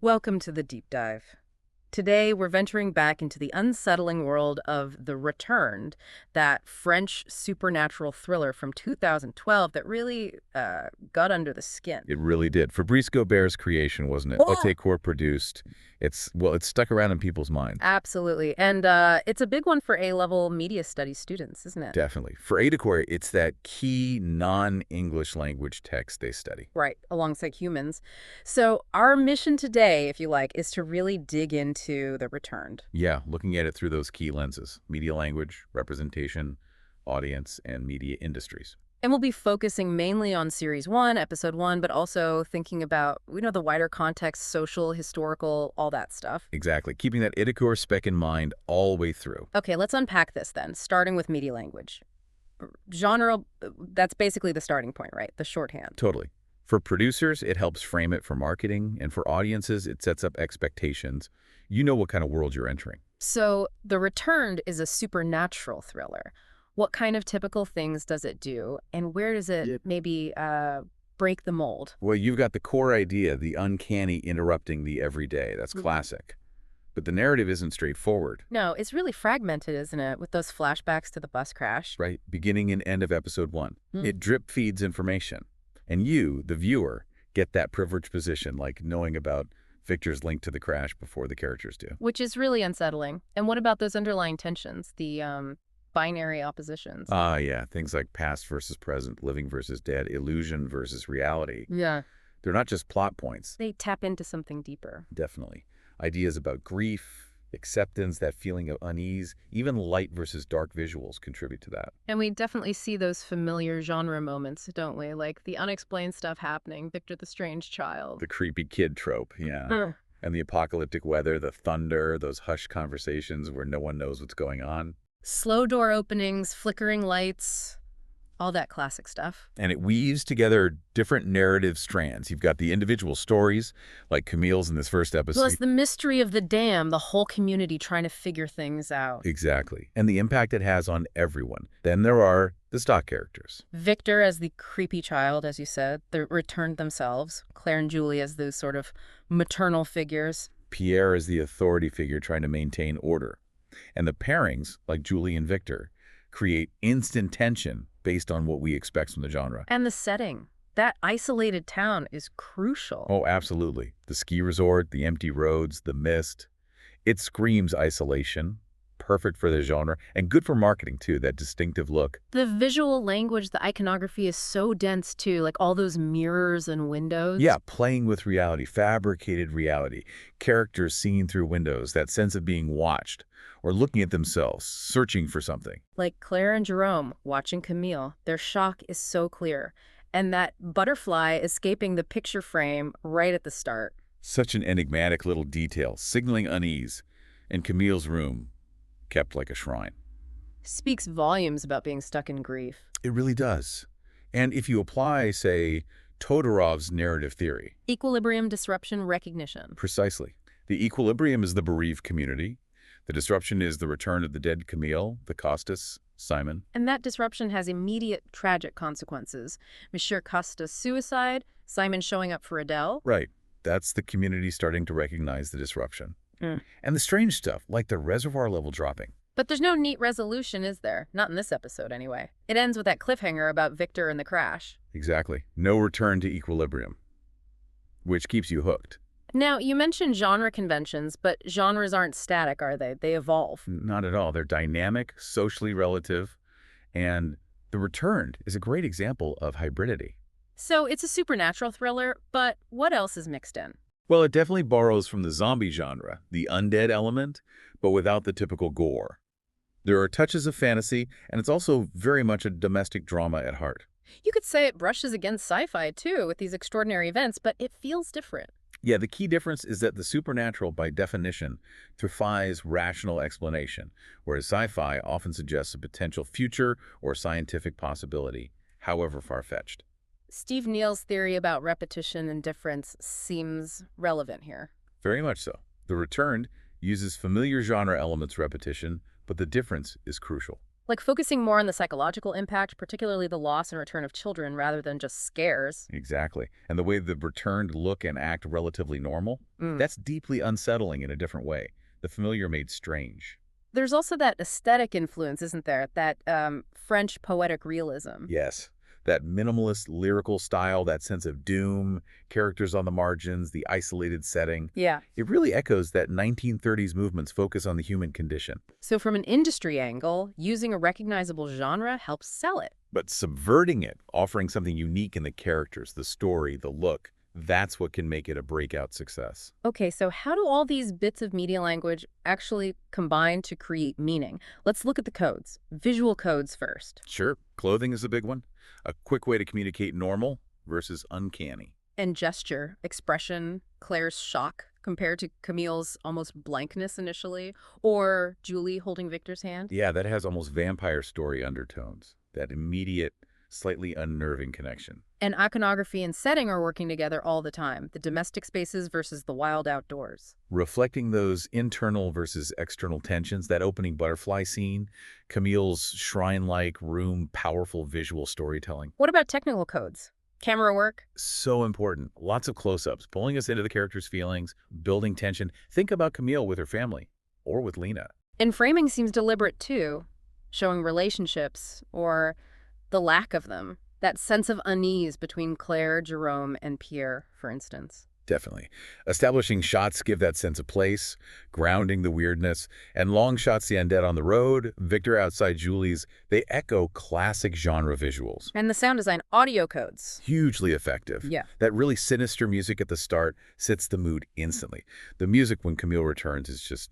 Welcome to the deep dive. Today, we're venturing back into the unsettling world of The Returned, that French supernatural thriller from 2012 that really got under the skin. It really did. Fabrice Gaubert's creation, wasn't it? Oh, Haute produced. It's stuck around in people's minds. absolutely. And it's a big one for A-level media studies students, isn't it? Definitely. For Adecor, it's that key non-English language text they study. Right, alongside humans. So, our mission today, if you like, is to really dig into The Returned. Yeah, looking at it through those key lenses: media language, representation, audience, and media industries. And we'll be focusing mainly on Series 1, Episode 1, but also thinking about, the wider context, social, historical, all that stuff. Exactly. Keeping that Idacor spec in mind all the way through. Okay, let's unpack this then, starting with media language. Genre, that's basically the starting point, right? The shorthand. Totally. For producers, it helps frame it for marketing, and for audiences, it sets up expectations. You know what kind of world you're entering. So, The Returned is a supernatural thriller. What kind of typical things does it do, and where does it maybe break the mold? Well, you've got the core idea, the uncanny interrupting the everyday. That's Mhm. classic. But the narrative isn't straightforward, No, it's really fragmented, isn't it, with those flashbacks to the bus crash? right? Beginning and end of episode 1. Mm. It drip feeds information. And you, the viewer, get that privileged position, like knowing about Victor's link to the crash before the characters do. Which is really unsettling. And what about those underlying tensions, the binary oppositions? Ah, yeah. Things like past versus present, living versus dead, illusion versus reality. Yeah. They're not just plot points, They tap into something deeper. definitely. Ideas about grief, acceptance, that feeling of unease, even light versus dark visuals contribute to that. And we definitely see those familiar genre moments, don't we? Like the unexplained stuff happening, Victor the Strange Child. The creepy kid trope, yeah. Ugh. And the apocalyptic weather, the thunder, those hushed conversations where no one knows what's going on. Slow door openings, flickering lights, all that classic stuff. And it weaves together different narrative strands. You've got the individual stories, like Camille's in this first episode. Plus the mystery of the dam, the whole community trying to figure things out. Exactly. And the impact it has on everyone. Then there are the stock characters. Victor as the creepy child, as you said, the returned themselves. Claire and Julie as those sort of maternal figures. Pierre is the authority figure trying to maintain order. And the pairings, like Julie and Victor, create instant tension based on what we expect from the genre. And the setting. That isolated town is crucial. Oh, absolutely. The ski resort, the empty roads, the mist. It screams isolation. Perfect for the genre, and good for marketing, too, that distinctive look. The visual language, the iconography is so dense, too, like all those mirrors and windows. Yeah, playing with reality, fabricated reality. Characters seen through windows, that sense of being watched, or looking at themselves, searching for something. Like Claire and Jerome watching Camille. Their shock is so clear. And that butterfly escaping the picture frame right at the start. Such an enigmatic little detail, signaling unease. And Camille's room, kept like a shrine. Speaks volumes about being stuck in grief. It really does. And if you apply, say, Todorov's narrative theory, Equilibrium, disruption, recognition. precisely. The equilibrium is the bereaved community. The disruption is the return of the dead Camille, the Costas, Simon. And that disruption has immediate tragic consequences. Monsieur Costa's suicide, Simon showing up for Adele. Right. That's the community starting to recognize the disruption. Mm. And the strange stuff, like the reservoir level dropping. But there's no neat resolution, is there? Not in this episode, anyway. It ends with that cliffhanger about Victor and the crash. Exactly. No return to equilibrium, which keeps you hooked. Now, you mentioned genre conventions, but genres aren't static, are they? They evolve. Not at all. They're dynamic, socially relative, and The Returned is a great example of hybridity. So it's a supernatural thriller, but what else is mixed in? Well, it definitely borrows from the zombie genre, the undead element, but without the typical gore. There are touches of fantasy, and it's also very much a domestic drama at heart. You could say it brushes against sci-fi, too, with these extraordinary events, but it feels different. Yeah, the key difference is that the supernatural, by definition, defies rational explanation, whereas sci-fi often suggests a potential future or scientific possibility, however far-fetched. Steve Neal's theory about repetition and difference seems relevant here. Very much so. The Returned uses familiar genre elements repetition, but the difference is crucial. Like focusing more on the psychological impact, particularly the loss and return of children, rather than just scares. Exactly. And the way the returned look and act relatively normal, Mm. that's deeply unsettling in a different way. The familiar made strange. There's also that aesthetic influence, isn't there? That French poetic realism. Yes. That minimalist lyrical style, that sense of doom, characters on the margins, the isolated setting. Yeah. It really echoes that 1930s movement's focus on the human condition. So from an industry angle, using a recognizable genre helps sell it. But subverting it, offering something unique in the characters, the story, the look, that's what can make it a breakout success. Okay, so how do all these bits of media language actually combine to create meaning? Let's look at the codes. Visual codes first. Sure, clothing is a big one. A quick way to communicate normal versus uncanny. And gesture, expression, Claire's shock compared to Camille's almost blankness initially, or Julie holding Victor's hand. Yeah, that has almost vampire story undertones. That immediate, slightly unnerving connection. And iconography and setting are working together all the time, the domestic spaces versus the wild outdoors. Reflecting those internal versus external tensions, that opening butterfly scene, Camille's shrine-like room, powerful visual storytelling. What about technical codes? Camera work? So important. Lots of close-ups, pulling us into the character's feelings, building tension. Think about Camille with her family, or with Lena. And framing seems deliberate too, showing relationships or the lack of them. That sense of unease between Claire, Jerome, and Pierre, for instance. Definitely. Establishing shots give that sense of place, grounding the weirdness, and long shots the undead on the road, Victor outside Julie's, they echo classic genre visuals. And the sound design audio codes. Hugely effective. Yeah. That really sinister music at the start sets the mood instantly. The music when Camille returns is just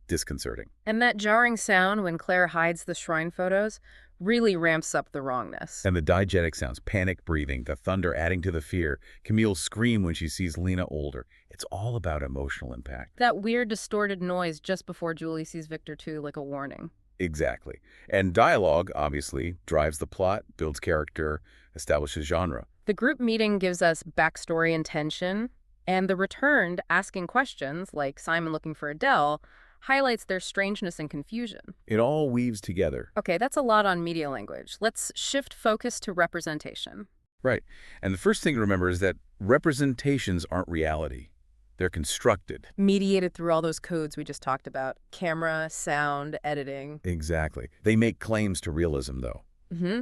disconcerting. And that jarring sound when Claire hides the shrine photos really ramps up the wrongness. And the diegetic sounds, panic breathing, the thunder adding to the fear, Camille's scream when she sees Lena older. It's all about emotional impact. That weird distorted noise just before Julie sees Victor too, like a warning. Exactly. And dialogue, obviously, drives the plot, builds character, establishes genre. The group meeting gives us backstory and tension, and the returned asking questions, like Simon looking for Adele, highlights their strangeness and confusion. It all weaves together. Okay, that's a lot on media language. Let's shift focus to representation. Right. And the first thing to remember is that representations aren't reality. They're constructed. Mediated through all those codes we just talked about. Camera, sound, editing. Exactly. They make claims to realism, though.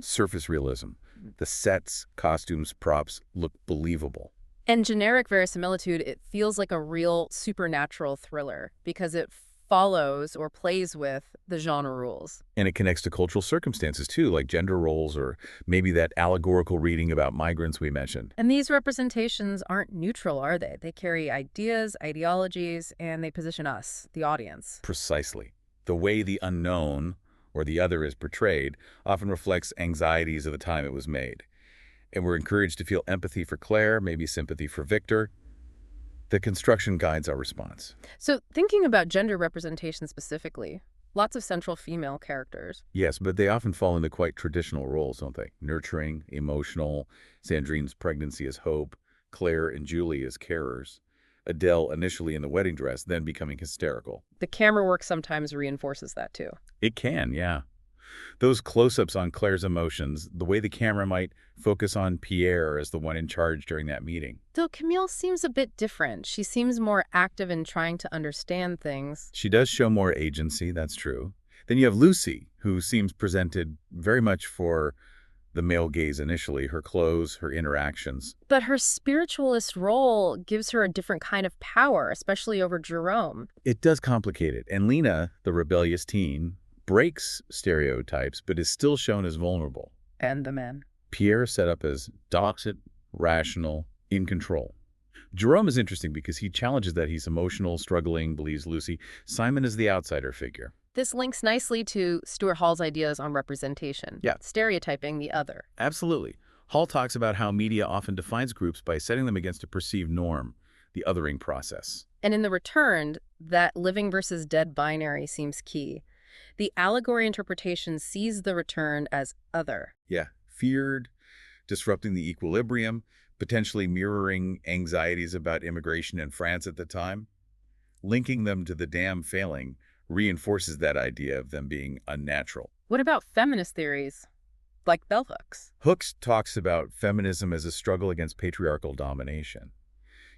Surface realism. The sets, costumes, props look believable. And generic verisimilitude, it feels like a real supernatural thriller because it follows or plays with the genre rules. And it connects to cultural circumstances, too, like gender roles or maybe that allegorical reading about migrants we mentioned. And these representations aren't neutral, are they? They carry ideas, ideologies, and they position us, the audience. Precisely. The way the unknown, or the other, is portrayed often reflects anxieties of the time it was made. And we're encouraged to feel empathy for Claire, maybe sympathy for Victor. The construction guides our response. So thinking about gender representation specifically, lots of central female characters. Yes, but they often fall into quite traditional roles, don't they? Nurturing, emotional, Sandrine's pregnancy as hope, Claire and Julie as carers, Adele initially in the wedding dress, then becoming hysterical. The camera work sometimes reinforces that too. It can, yeah. Those close-ups on Claire's emotions, the way the camera might focus on Pierre as the one in charge during that meeting. Though Camille seems a bit different. She seems more active in trying to understand things. She does show more agency, that's true. Then you have Lucy, who seems presented very much for the male gaze initially, her clothes, her interactions. But her spiritualist role gives her a different kind of power, especially over Jerome. It does complicate it. And Lena, the rebellious teen, breaks stereotypes, but is still shown as vulnerable. And the men. Pierre set up as doxed, rational, in control. Jerome is interesting because he challenges that he's emotional, struggling, believes Lucy. Simon is the outsider figure. This links nicely to Stuart Hall's ideas on representation. Yeah. Stereotyping the other. Absolutely. Hall talks about how media often defines groups by setting them against a perceived norm, the othering process. And in The Returned, that living versus dead binary seems key. The allegory interpretation sees the returned as other. Yeah, feared, disrupting the equilibrium, potentially mirroring anxieties about immigration in France at the time. Linking them to the dam failing reinforces that idea of them being unnatural. What about feminist theories, like bell hooks? Hooks talks about feminism as a struggle against patriarchal domination.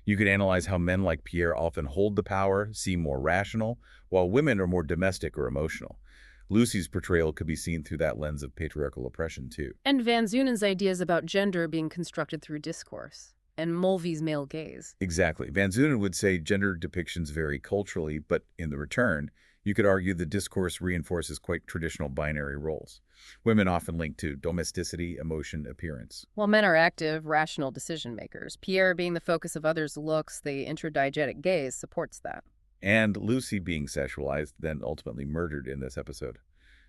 You could analyze how men like Pierre often hold the power, seem more rational, while women are more domestic or emotional. Lucy's portrayal could be seen through that lens of patriarchal oppression, too. And Van Zunen's ideas about gender being constructed through discourse, and Mulvey's male gaze. Exactly. Van Zunen would say gender depictions vary culturally, but in the return, you could argue the discourse reinforces quite traditional binary roles. Women often linked to domesticity, emotion, appearance. While men are active, rational decision makers, Pierre being the focus of others' looks, the intradiegetic gaze supports that. And Lucy being sexualized, then ultimately murdered in this episode.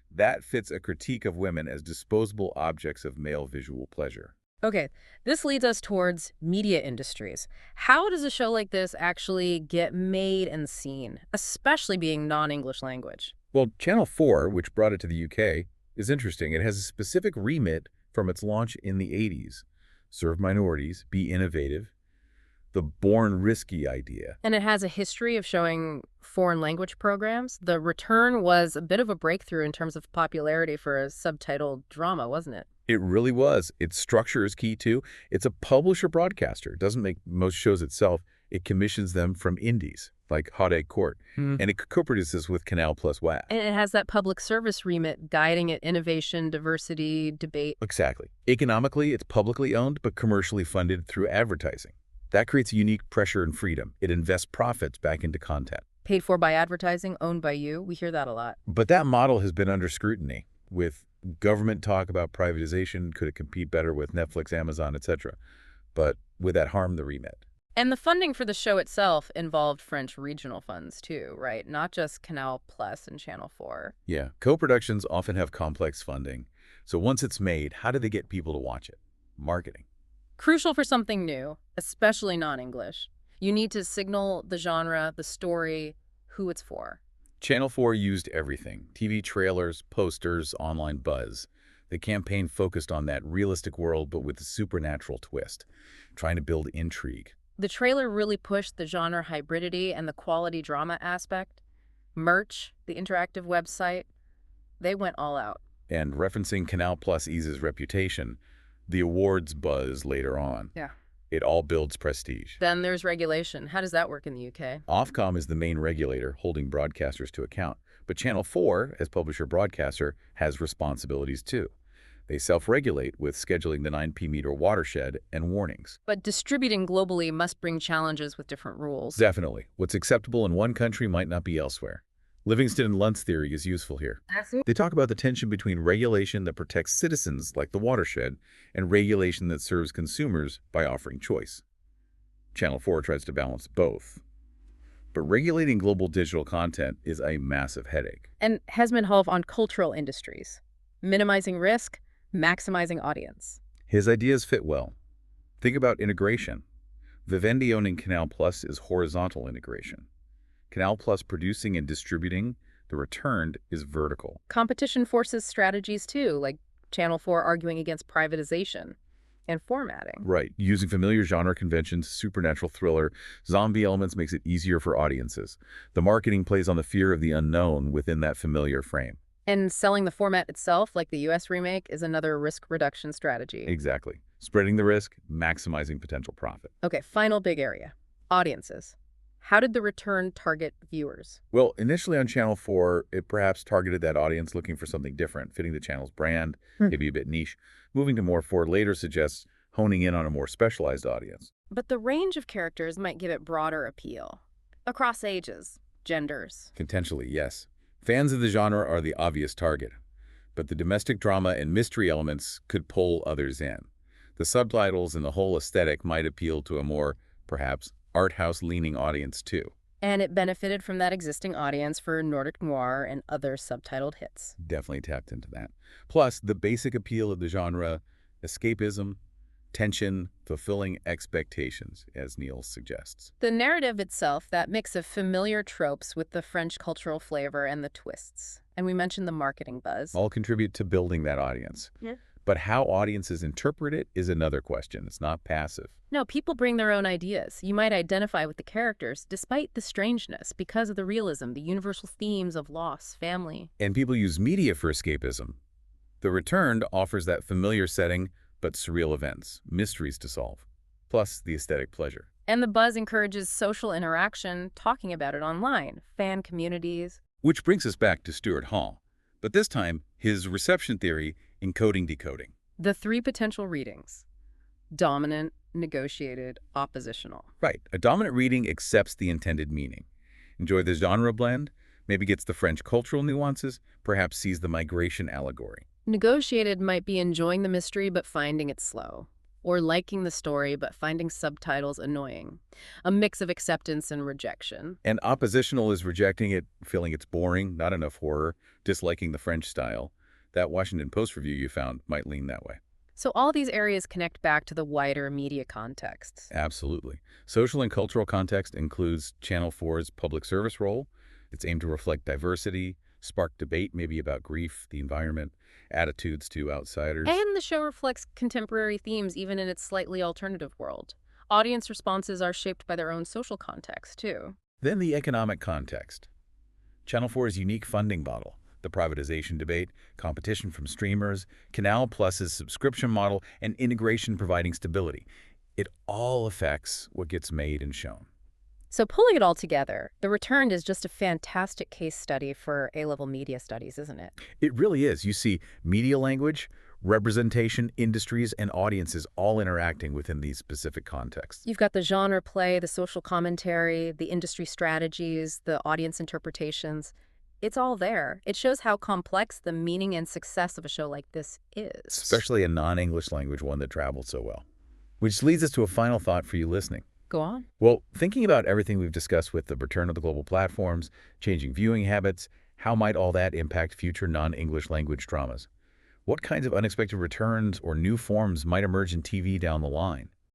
That fits a critique of women as disposable objects of male visual pleasure. Okay, this leads us towards media industries. How does a show like this actually get made and seen, especially being non-English language? Well, Channel 4, which brought it to the UK, is interesting. It has a specific remit from its launch in the 80s. Serve minorities, be innovative, the born risky idea. And it has a history of showing foreign language programs. The Return was a bit of a breakthrough in terms of popularity for a subtitled drama, wasn't it? It really was. Its structure is key, too. It's a publisher broadcaster. It doesn't make most shows itself. It commissions them from indies, like Hot Egg Court. And it co-produces with Canal Plus WAP. And it has that public service remit guiding it: innovation, diversity, debate. Exactly. Economically, it's publicly owned, but commercially funded through advertising. That creates a unique pressure and freedom. It invests profits back into content. Paid for by advertising, owned by you. We hear that a lot. But that model has been under scrutiny, with government talk about privatization. Could it compete better with Netflix, Amazon, etc.? But would that harm the remit? And the funding for the show itself involved French regional funds too, right? Not just Canal Plus and Channel 4. Yeah, co-productions often have complex funding. So once it's made, how do they get people to watch it? Marketing. Crucial for something new, especially non-English. You need to signal the genre, the story, who it's for. Channel 4 used everything: TV trailers, posters, online buzz. The campaign focused on that realistic world, but with a supernatural twist, trying to build intrigue. The trailer really pushed the genre hybridity and the quality drama aspect. Merch, the interactive website, they went all out. And referencing Canal Plus eases reputation, the awards buzz later on. Yeah. It all builds prestige. Then there's regulation. How does that work in the UK? Ofcom is the main regulator, holding broadcasters to account. But Channel 4, as publisher broadcaster, has responsibilities too. They self-regulate with scheduling the 9p meter watershed and warnings. But distributing globally must bring challenges with different rules. Definitely. What's acceptable in one country might not be elsewhere. Livingston and Lunt's theory is useful here. They talk about the tension between regulation that protects citizens, like the watershed, and regulation that serves consumers by offering choice. Channel 4 tries to balance both. But regulating global digital content is a massive headache. And Hesman Hove on cultural industries. Minimizing risk, maximizing audience. His ideas fit well. Think about integration. Vivendi owning Canal Plus is horizontal integration. Canal Plus producing and distributing, the return is vertical. Competition forces strategies too, like Channel 4 arguing against privatization and formatting. Right. Using familiar genre conventions, supernatural thriller, zombie elements makes it easier for audiences. The marketing plays on the fear of the unknown within that familiar frame. And selling the format itself, like the US remake, is another risk reduction strategy. Exactly. Spreading the risk, maximizing potential profit. Okay, final big area. Audiences. How did the return target viewers? Well, initially on Channel 4, it perhaps targeted that audience looking for something different, fitting the channel's brand, maybe a bit niche. Moving to more 4 later suggests honing in on a more specialized audience. But the range of characters might give it broader appeal. Across ages, genders. Potentially, yes. Fans of the genre are the obvious target, but the domestic drama and mystery elements could pull others in. The subtitles and the whole aesthetic might appeal to a more, perhaps, art house-leaning audience too. And it benefited from that existing audience for Nordic noir and other subtitled hits. Definitely tapped into that. Plus, the basic appeal of the genre, escapism, tension, fulfilling expectations, as Neil suggests. The narrative itself, that mix of familiar tropes with the French cultural flavor and the twists. And we mentioned the marketing buzz. All contribute to building that audience. Yeah. But how audiences interpret it is another question. It's not passive. No, people bring their own ideas. You might identify with the characters despite the strangeness because of the realism, the universal themes of loss, family. And people use media for escapism. The Returned offers that familiar setting, but surreal events, mysteries to solve, plus the aesthetic pleasure. And the buzz encourages social interaction, talking about it online, fan communities. Which brings us back to Stuart Hall, but this time his reception theory, encoding-decoding. The three potential readings: dominant, negotiated, oppositional. Right, a dominant reading accepts the intended meaning. Enjoy the genre blend, maybe gets the French cultural nuances, perhaps sees the migration allegory. Negotiated might be enjoying the mystery but finding it slow, or liking the story but finding subtitles annoying. A mix of acceptance and rejection. And oppositional is rejecting it, feeling it's boring, not enough horror, disliking the French style. That Washington Post review you found might lean that way. So all these areas connect back to the wider media context. Absolutely. Social and cultural context includes Channel 4's public service role. It's aimed to reflect diversity, spark debate maybe about grief, the environment, attitudes to outsiders. And the show reflects contemporary themes even in its slightly alternative world. Audience responses are shaped by their own social context, too. Then the economic context. Channel 4's unique funding model, the privatization debate, competition from streamers, Canal Plus's subscription model, and integration providing stability. It all affects what gets made and shown. So pulling it all together, The Returned is just a fantastic case study for A-level media studies, isn't it? It really is. You see media language, representation, industries, and audiences all interacting within these specific contexts. You've got the genre play, the social commentary, the industry strategies, the audience interpretations. It's all there. It shows how complex the meaning and success of a show like this is. Especially a non-English language one that traveled so well. Which leads us to a final thought for you listening. Go on. Well, thinking about everything we've discussed with the return of the global platforms, changing viewing habits, how might all that impact future non-English language dramas? What kinds of unexpected returns or new forms might emerge in TV down the line?